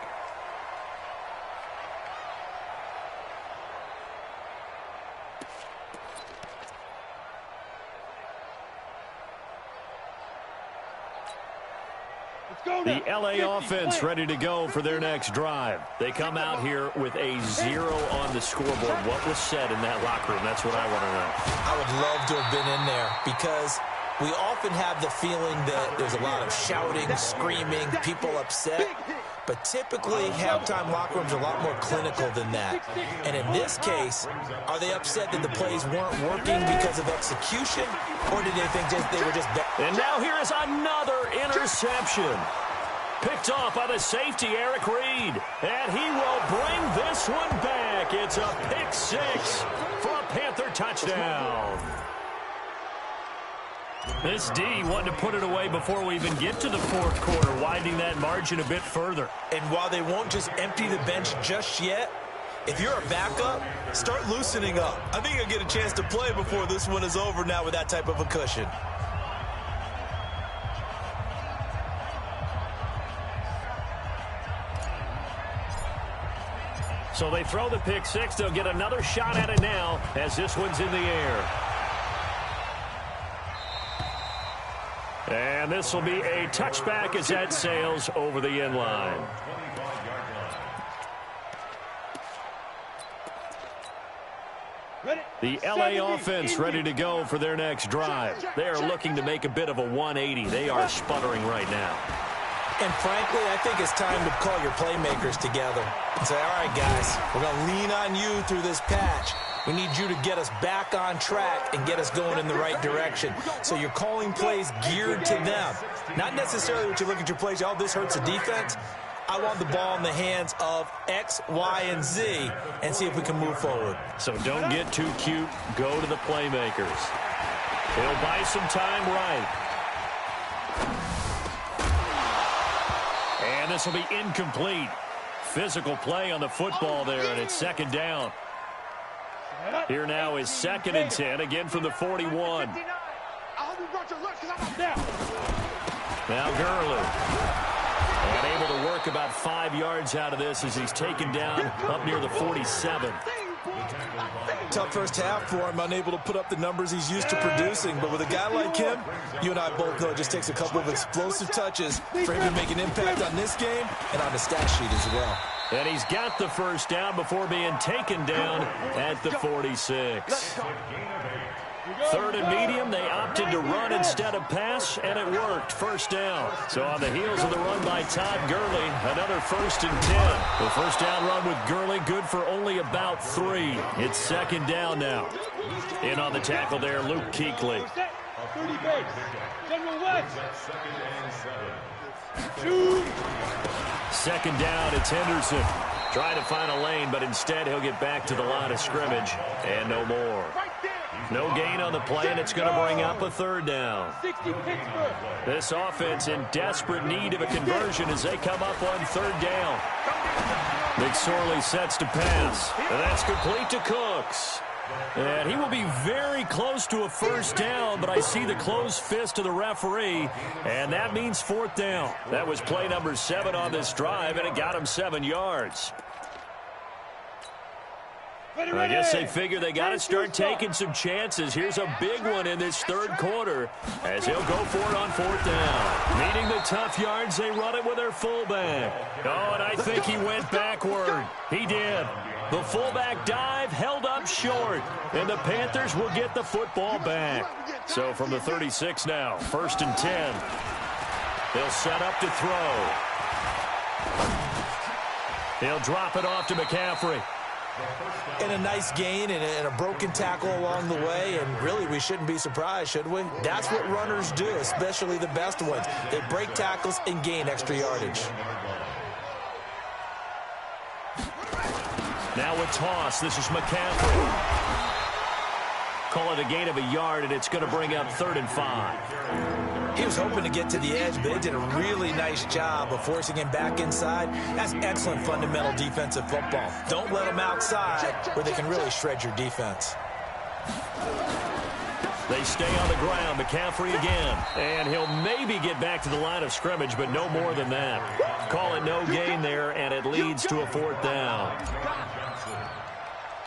The LA offense ready to go for their next drive. They come out here with a 0 on the scoreboard. What was said in that locker room? That's what I want to know. I would love to have been in there because we often have the feeling that there's a lot of shouting, screaming, people upset. But typically, halftime locker rooms are a lot more clinical than that. And in this case, are they upset that the plays weren't working because of execution? Or did they think they were just bad? And now here is another interception. Picked off by the safety, Eric Reed. And he will bring this one back. It's a pick 6 for a Panther touchdown. This D wanted to put it away before we even get to the fourth quarter, widening that margin a bit further. And while they won't just empty the bench just yet, if you're a backup, start loosening up. I think you'll get a chance to play before this one is over now with that type of a cushion. So they throw the pick 6. They'll get another shot at it now as this one's in the air. And this will be a touchback as that sails over the end line. The LA offense ready to go for their next drive. They are looking to make a bit of a 180. They are sputtering right now. And frankly, I think it's time to call your playmakers together and say, all right, guys, we're going to lean on you through this patch. We need you to get us back on track and get us going in the right direction. So you're calling plays geared to them. Not necessarily when you look at your plays, oh, this hurts the defense. I want the ball in the hands of X, Y, and Z and see if we can move forward. So don't get too cute. Go to the playmakers. He'll buy some time right. And this will be incomplete. Physical play on the football there, and it's 2nd down. Here now is 2nd and 10, again from the 41. Now Gurley. And able to work about 5 yards out of this as he's taken down up near the 47. Tough first half for him, unable to put up the numbers he's used to producing. But with a guy like him, you and I both know it just takes a couple of explosive touches for him to make an impact on this game and on the stat sheet as well. And he's got the first down before being taken down at the 46. 3rd and medium, they opted to run instead of pass, and it worked. First down. So on the heels of the run by Todd Gurley, another 1st and 10. The first down run with Gurley, good for only about 3. It's 2nd down now. In on the tackle there, Luke Kuechly. 30 base. General West. 2nd down, it's Henderson. Trying to find a lane, but instead he'll get back to the line of scrimmage. And no more. No gain on the play, and it's going to bring up a 3rd down. This offense in desperate need of a conversion as they come up on 3rd down. McSorley sets to pass, and that's complete to Cooks. And he will be very close to a first down, but I see the closed fist of the referee, and that means 4th down. That was play number 7 on this drive, and it got him 7 yards. I guess they figure they got to start taking some chances. Here's a big one in this 3rd quarter as he'll go for it on 4th down. Needing the tough yards, they run it with their fullback. Oh, and I think he went backward. He did. The fullback dive held up short, and the Panthers will get the football back. So from the 36 now, 1st and 10. They'll set up to throw. He'll drop it off to McCaffrey. And a nice gain and a broken tackle along the way, and really we shouldn't be surprised, should we? That's what runners do, especially the best ones. They break tackles and gain extra yardage. Now a toss. This is McCaffrey. Call it a gain of a yard, and it's going to bring up 3rd and 5. He was hoping to get to the edge, but they did a really nice job of forcing him back inside. That's excellent fundamental defensive football. Don't let him outside where they can really shred your defense. They stay on the ground. McCaffrey again. And he'll maybe get back to the line of scrimmage, but no more than that. Call it no gain there, and it leads to a 4th down.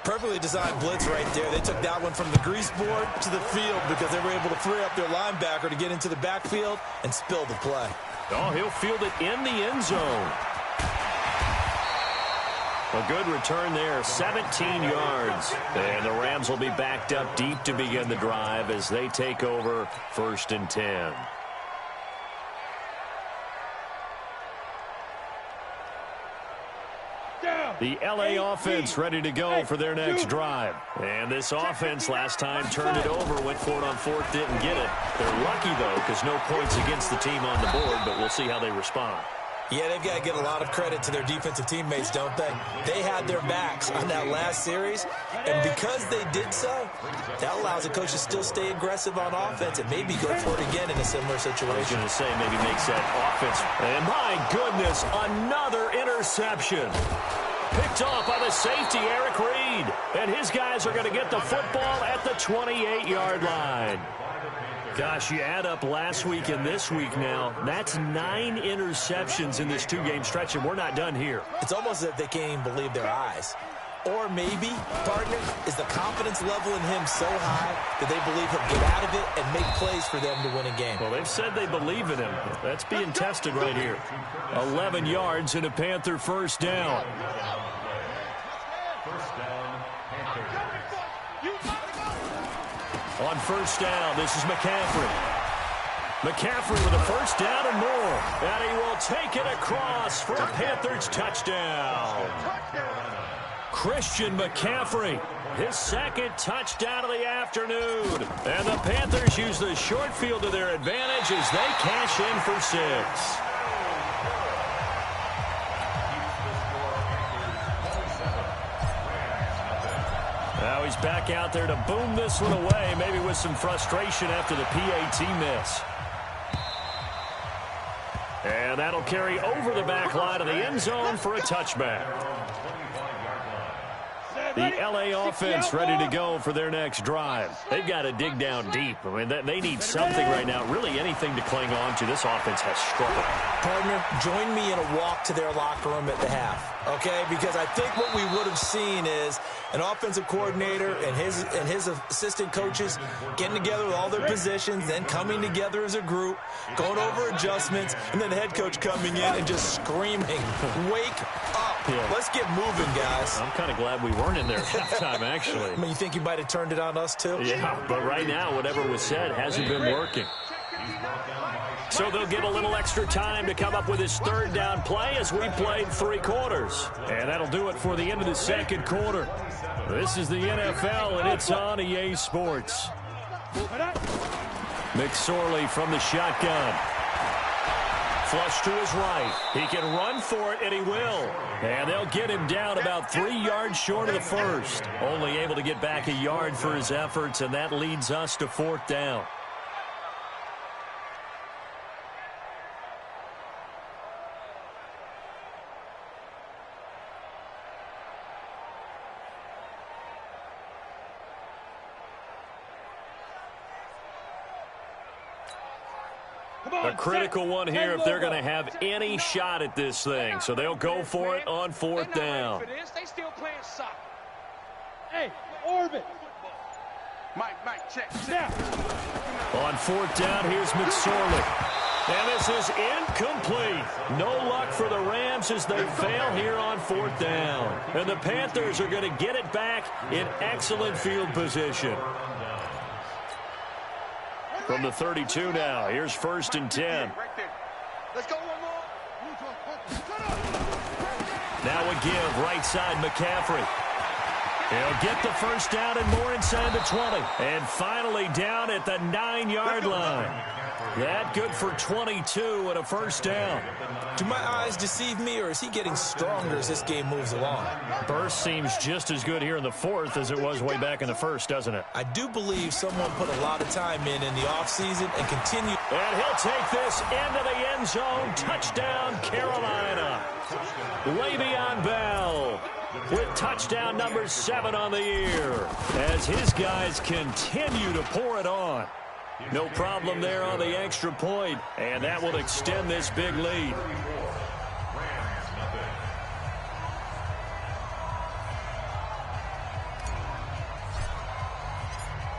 Perfectly designed blitz right there. They took that one from the grease board to the field because they were able to free up their linebacker to get into the backfield and spill the play. Oh, he'll field it in the end zone. A good return there, 17 yards. And the Rams will be backed up deep to begin the drive as they take over 1st and 10. The LA offense ready to go for their next drive. And this offense last time turned it over, went for it on 4th, didn't get it. They're lucky, though, because no points against the team on the board, but we'll see how they respond. Yeah, they've got to get a lot of credit to their defensive teammates, don't they? They had their backs on that last series, and because they did so, that allows the coach to still stay aggressive on offense and maybe go for it again in a similar situation. I was going to say maybe makes that offense. And my goodness, another interception. Picked off by the safety, Eric Reed. And his guys are going to get the football at the 28-yard line. Gosh, you add up last week and this week now, that's 9 interceptions in this 2-game stretch, and we're not done here. It's almost as if they can't even believe their eyes. Or maybe, partner, is the confidence level in him so high that they believe he'll get out of it and make plays for them to win a game. Well, they've said they believe in him. That's being tested right here. 11 yards and a Panther 1st down. On 1st down, this is McCaffrey. McCaffrey with a 1st down and more. And he will take it across for a Panthers touchdown. Christian McCaffrey, his 2nd touchdown of the afternoon. And the Panthers use the short field to their advantage as they cash in for 6. Now he's back out there to boom this one away, maybe with some frustration after the PAT miss. And that'll carry over the back line of the end zone for a touchback. The LA offense ready to go for their next drive. They've got to dig down deep. I mean, they need something right now, really anything to cling on to. This offense has struggled. Partner, join me in a walk to their locker room at the half, okay? Because I think what we would have seen is an offensive coordinator and his assistant coaches getting together with all their positions, then coming together as a group, going over adjustments, and then the head coach coming in and just screaming, wake up. Yeah. Let's get moving, guys. I'm kind of glad we weren't in there at halftime, actually. I mean, you think you might have turned it on us, too? Yeah, but right now, whatever was said hasn't been working. So they'll get a little extra time to come up with his 3rd down play as we played 3 quarters. And that'll do it for the end of the 2nd quarter. This is the NFL, and it's on EA Sports. McSorley from the shotgun. Flush to his right. He can run for it, and he will. And they'll get him down about 3 yards short of the 1st. Only able to get back a yard for his efforts, and that leads us to 4th down. A critical one here if they're going to have any shot at this thing. So they'll go for it on 4th down. They still playing soccer. Hey, orbit. Mike, check. Now. On 4th down, here's McSorley. And this is incomplete. No luck for the Rams as they fail here on 4th down. And the Panthers are going to get it back in excellent field position. From the 32 now, here's 1st and 10. Let's go one more. Now Now a give, right side McCaffrey. He'll get the first down and more inside the 20. And finally down at the 9-yard line. That good for 22 and a first down. Do my eyes deceive me, or is he getting stronger as this game moves along? Burst seems just as good here in the fourth as it was way back in the first, doesn't it? I do believe someone put a lot of time in the offseason and continue. And he'll take this into the end zone. Touchdown, Carolina. Le'Veon Bell with touchdown number 7 on the year as his guys continue to pour it on. No problem there on the extra point, and that will extend this big lead.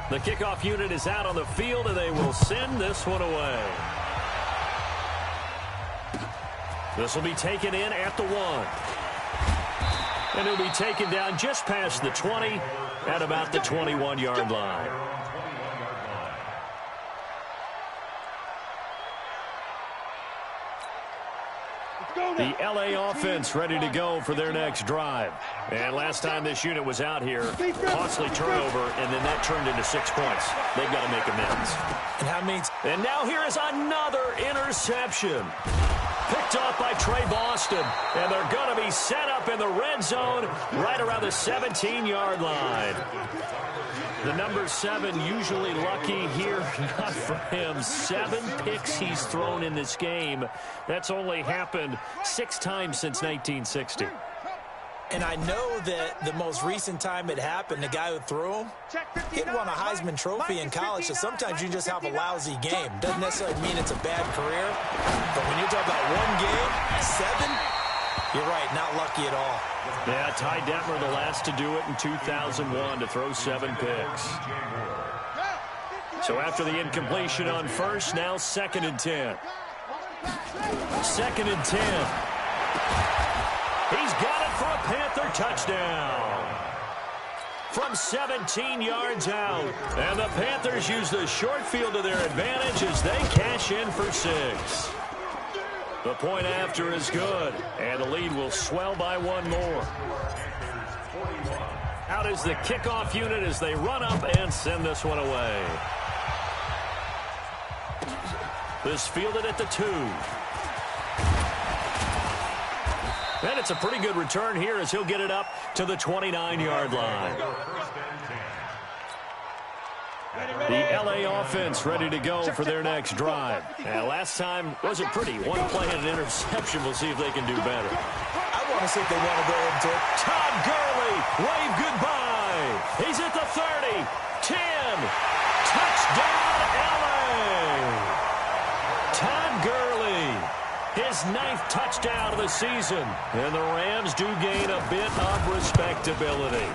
The kickoff unit is out on the field, and they will send this one away. This will be taken in at the 1. And it'll be taken down just past the 20 at about the 21-yard line. The LA offense ready to go for their next drive. And last time this unit was out here, costly turnover, and then that turned into 6 points. They've got to make amends. And how many? And now here is another interception. Picked off by Trey Boston, and they're going to be set up in the red zone right around the 17-yard line. The number 7 usually lucky here, not for him. 7 picks he's thrown in this game. That's only happened 6 times since 1960. And I know that the most recent time it happened, the guy who threw him, he'd won a Heisman Trophy in college, so sometimes you just have a lousy game. Doesn't necessarily mean it's a bad career, but when you're talking about one game, 7, you're right, not lucky at all. Yeah, Ty Detmer, the last to do it in 2001, to throw 7 picks. So after the incompletion on first, now 2nd and 10. 2nd and 10. He's got it for a Panther touchdown. From 17 yards out. And the Panthers use the short field to their advantage as they cash in for 6. The point after is good, and the lead will swell by 1 more. Out is the kickoff unit as they run up and send this one away. This fielded at the 2. And it's a pretty good return here as he'll get it up to the 29-yard line. The LA offense ready to go for their next drive. And last time wasn't pretty. 1 play and an interception. We'll see if they can do better. I want to see if they want to go into it. Todd Gurley, wave goodbye. He's at the 30, 10. Touchdown, LA. Todd Gurley, his 9th touchdown of the season. And the Rams do gain a bit of respectability.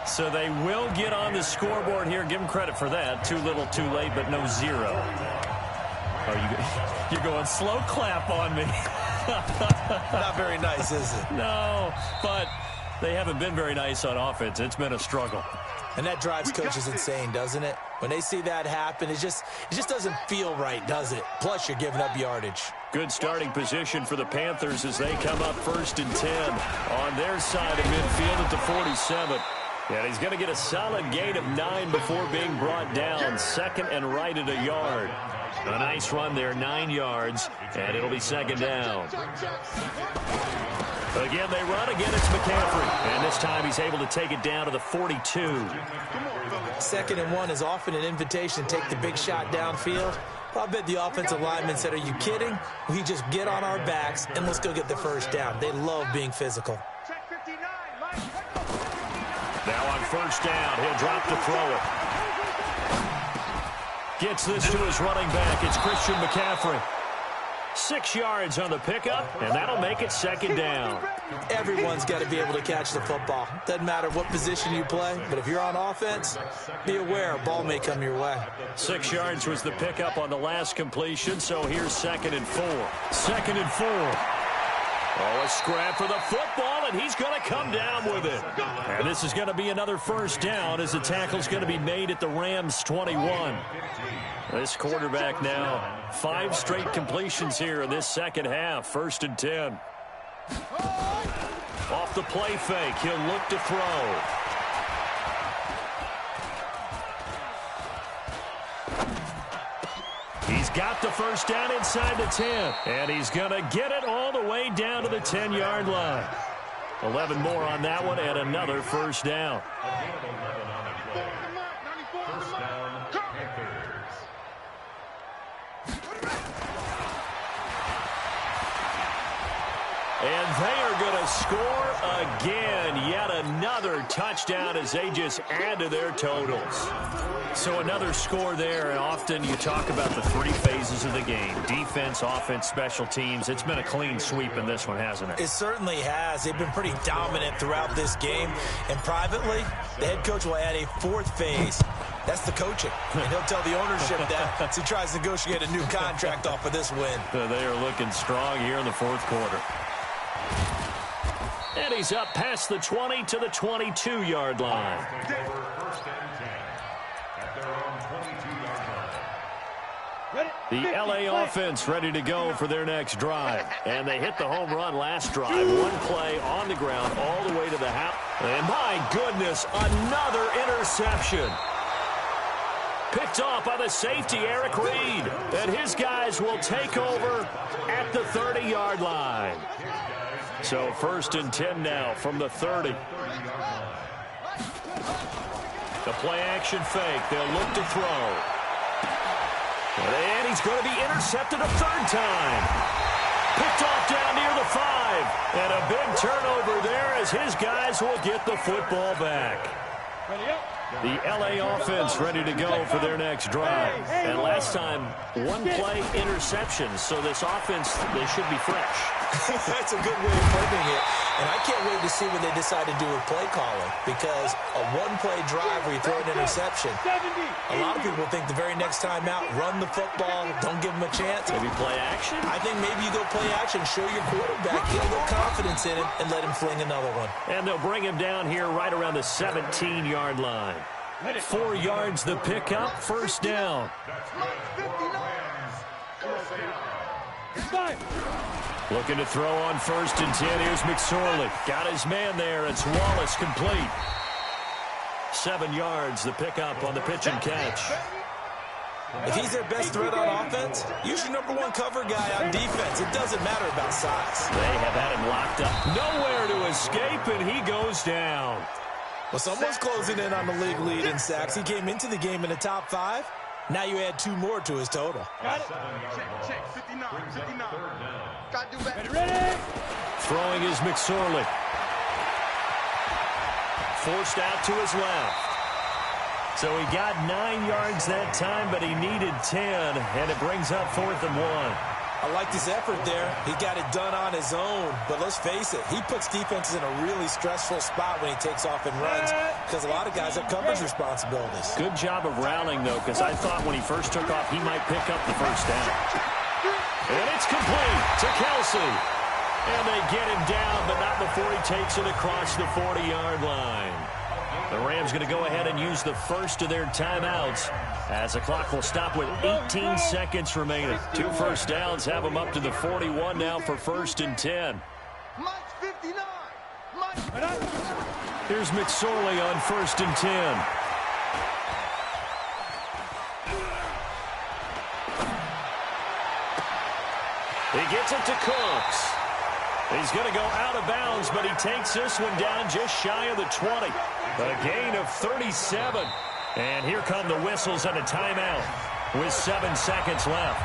So they will get on the scoreboard here. Give them credit for that. Too little, too late, but no 0. Oh, you're going slow clap on me. Not very nice, is it? No, but they haven't been very nice on offense. It's been a struggle. And that drives coaches insane, doesn't it? When they see that happen, it just doesn't feel right, does it? Plus, you're giving up yardage. Good starting position for the Panthers as they come up 1st and 10 on their side of midfield at the 47. And he's going to get a solid gain of 9 before being brought down. 2nd and right at a yard. A nice run there, 9 yards, and it'll be 2nd down. Again, they run. Again, it's McCaffrey. And this time he's able to take it down to the 42. 2nd and 1 is often an invitation to take the big shot downfield. But I bet the offensive linemen said, are you kidding? We just get on our backs and let's go get the first down. They love being physical. Now on 1st down, he'll drop to throw it. Gets this to his running back. It's Christian McCaffrey. 6 yards on the pickup, and that'll make it 2nd down. Everyone's got to be able to catch the football. Doesn't matter what position you play, but if you're on offense, be aware a ball may come your way. 6 yards was the pickup on the last completion, so here's 2nd and 4. 2nd and 4. Oh, a scrap for the football, and he's going to come down with it. And this is going to be another 1st down as the tackle's going to be made at the Rams' 21. This quarterback now, 5 straight completions here in this 2nd half. 1st and 10. the play fake. He'll look to throw. He's got the first down inside the 10. And he's going to get it all the way down to the 10-yard line. 11 more on that one and another first down. First down, Panthers. And they are going to score again. Yet another touchdown as they just add to their totals. So another score there, and often you talk about the three phases of the game. Defense, offense, special teams. It's been a clean sweep in this one, hasn't it? It certainly has. They've been pretty dominant throughout this game. And privately, the head coach will add a fourth phase. That's the coaching. And he'll tell the ownership that as he tries to negotiate a new contract off of this win. They are looking strong here in the fourth quarter. And he's up past the 20 to the 22-yard line. First and 10 at their own 22-yard line. The L.A. offense ready to go for their next drive. And they hit the home run last drive. One play on the ground all the way to the house. And my goodness, another interception. Picked off by the safety, Eric Reed. And his guys will take over at the 30-yard line. So first and 10 now from the 30. The play-action fake. They'll look to throw. And he's going to be intercepted a third time. Picked off down near the 5. And a big turnover there as his guys will get the football back. The L.A. offense ready to go for their next drive. And last time, one play interception. So this offense, they should be fresh. That's a good way of putting it. And I can't wait to see what they decide to do with play calling. Because a one-play drive where you throw an interception, a lot of people think the very next time out, run the football, don't give them a chance. Maybe play action? I think maybe you go play action, show your quarterback, get a little confidence in him, and let him fling another one. And they'll bring him down here right around the 17-yard line. 4 yards the pickup, first down. Looking to throw on first and 10. Here's McSorley. Got his man there. It's Wallace complete. 7 yards the pickup on the pitch and catch. If he's their best threat on offense, use your number one cover guy on defense. It doesn't matter about size. They have had him locked up. Nowhere to escape, and he goes down. Well, someone's closing in on the league lead in sacks. He came into the game in the top 5. Now you add 2 more to his total. Got it. Check. 59. Got to do better. Ready? Throwing is McSorley. Forced out to his left. So he got 9 yards that time, but he needed 10, and it brings up 4th and 1. I like this effort there. He got it done on his own. But let's face it, he puts defenses in a really stressful spot when he takes off and runs because a lot of guys have coverage responsibilities. Good job of rallying, though, because I thought when he first took off, he might pick up the first down. And it's complete to Kelsey. And they get him down, but not before he takes it across the 40-yard line. The Rams going to go ahead and use the first of their timeouts as the clock will stop with 18 seconds remaining. 2 first downs have them up to the 41 now for first and 10. Here's McSorley on first and 10. He gets it to Cooks. He's going to go out of bounds, but he takes this one down just shy of the 20. A gain of 37. And here come the whistles and a timeout with 7 seconds left.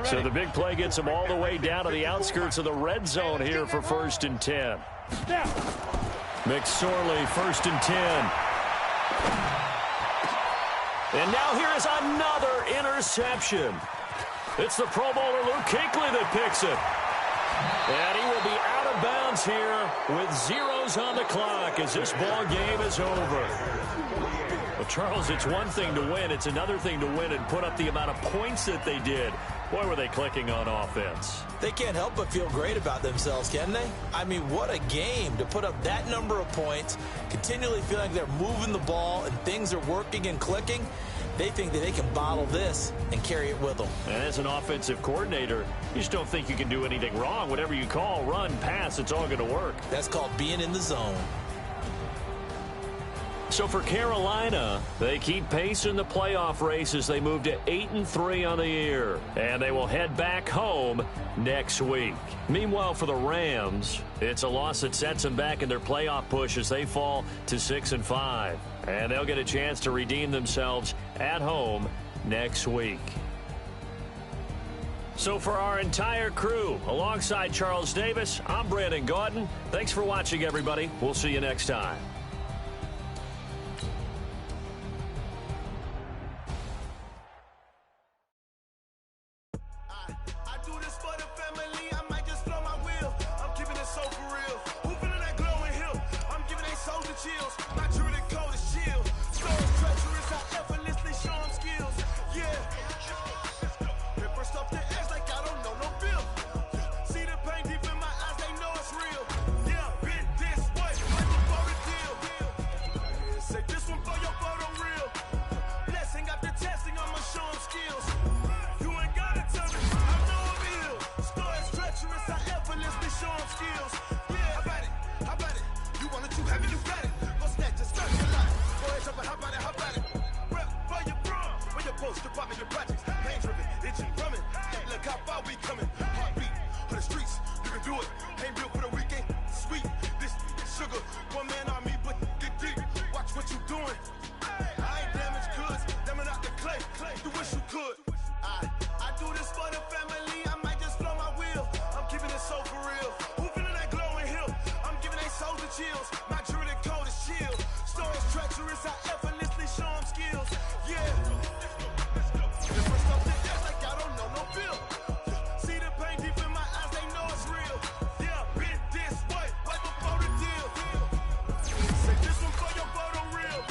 So the big play gets him all the way down to the outskirts of the red zone here for first and 10. McSorley, first and 10. And now here is another interception. It's the Pro Bowler Luke Kuechly that picks it. And he will be out of bounds here with zeros on the clock as this ball game is over. Well, Charles, it's one thing to win. It's another thing to win and put up the amount of points that they did. Boy, were they clicking on offense. They can't help but feel great about themselves, can they? I mean, what a game to put up that number of points, continually feeling like they're moving the ball and things are working and clicking. They think that they can bottle this and carry it with them. And as an offensive coordinator, you just don't think you can do anything wrong. Whatever you call, run, pass, it's all going to work. That's called being in the zone. So for Carolina, they keep pace in the playoff race as they move to 8-3 on the year. And they will head back home next week. Meanwhile, for the Rams, it's a loss that sets them back in their playoff push as they fall to 6-5. And they'll get a chance to redeem themselves at home next week. So for our entire crew, alongside Charles Davis, I'm Brandon Gaudin. Thanks for watching, everybody. We'll see you next time. Chills, my jewelry coat is chill. So treacherous, I effortlessly show them skills. Yeah. Pepper stuff the edge like I don't know no bill. See the pain deep in my eyes, they know it's real. Yeah, been this way, right before the deal. Yeah, say this one for your photo real. Blessing after testing, I'ma show them skills. You ain't gotta tell me, I know I'm ill. Store is treacherous, I effortlessly show them skills. Yeah, how about it? You want it too heavy, you got it. Go snatch it, start your life. Go ahead, jump it, how about it? Rep where you from? Where you post, department, your projects. Pain driven, itching, drumming. Hey, look how far we coming. Heartbeat on the streets, you can do it. Ain't built for the weekend, sweet. This sugar, one man army, but get deep. Watch what you doing. I ain't damaged goods, damn out the clay. You wish you could. I do this for the family. I might just blow my wheel. I'm keeping it so for real. Who feeling that glowing hill? I'm giving they soldier chills. My jewelry coat is chill. Stories treacherous, I effortlessly show them skills. Yeah. Different stuff that act like I don't know no bill. See the pain deep in my eyes, they know it's real. Yeah, been this way, right before the deal. Say this one for your photo real.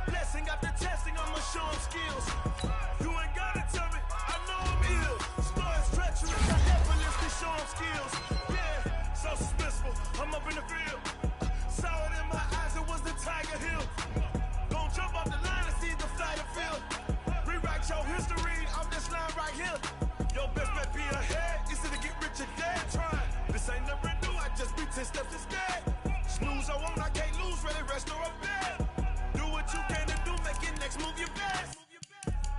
Blessing after testing, I'ma show them skills. You ain't gotta tell me, I know I'm ill. Stories treacherous, I effortlessly show them skills. Yeah, so suspenseful, I'm up in the field. Saw it in my eyes, it was the Tiger Hill. Gon' jump off the line and see the fly the field. Rewrite your history off this line right here. Your best bet be ahead, it's to get rich or dead trying. This ain't never new, I just be 10 steps instead. Snooze I won't, I can't lose, ready, rest or a bed. Do what you can to do, make it next move your best.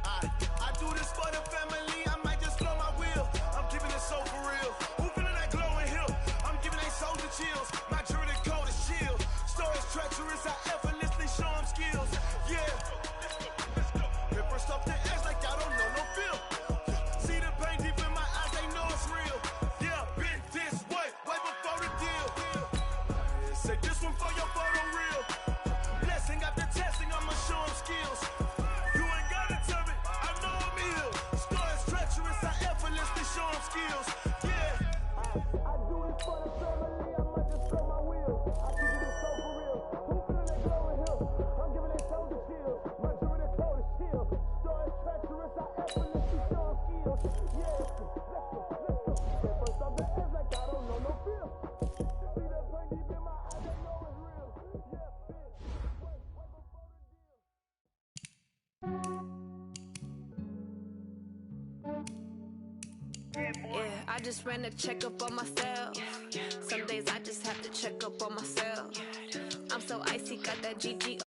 I do this for the family, I might just blow my wheel. I'm keeping it so for real. Who feeling that glowing hill? I'm giving they soldier chills. My jewelry coat is chill. Stories treacherous, I effortlessly show them skills. Yeah. Pepper stuff the edge like I don't know no bill. See the pain deep in my eyes, they know it's real. Yeah, been this way, right before the deal. Say this one for your photo real. Blessing after testing, I'ma show them skills. You ain't gotta tell me, I know I'm ill. Stories treacherous, I effortlessly show them skills. Yeah. I do this for the family, I might just blow my wheel. I keep it so for real. Who feeling that glowing hill? I'm giving they soldier chills. My jewelry coat is chill. Stories treacherous, I effortlessly show them skills. Yeah, let's go. Pepper stuff the edge like I don't know no feel. See that pain deep in my eyes, they know it's real. Yeah, Yeah, I just ran a checkup on myself. Some days I just have to check up on myself. I'm so icy, got that GG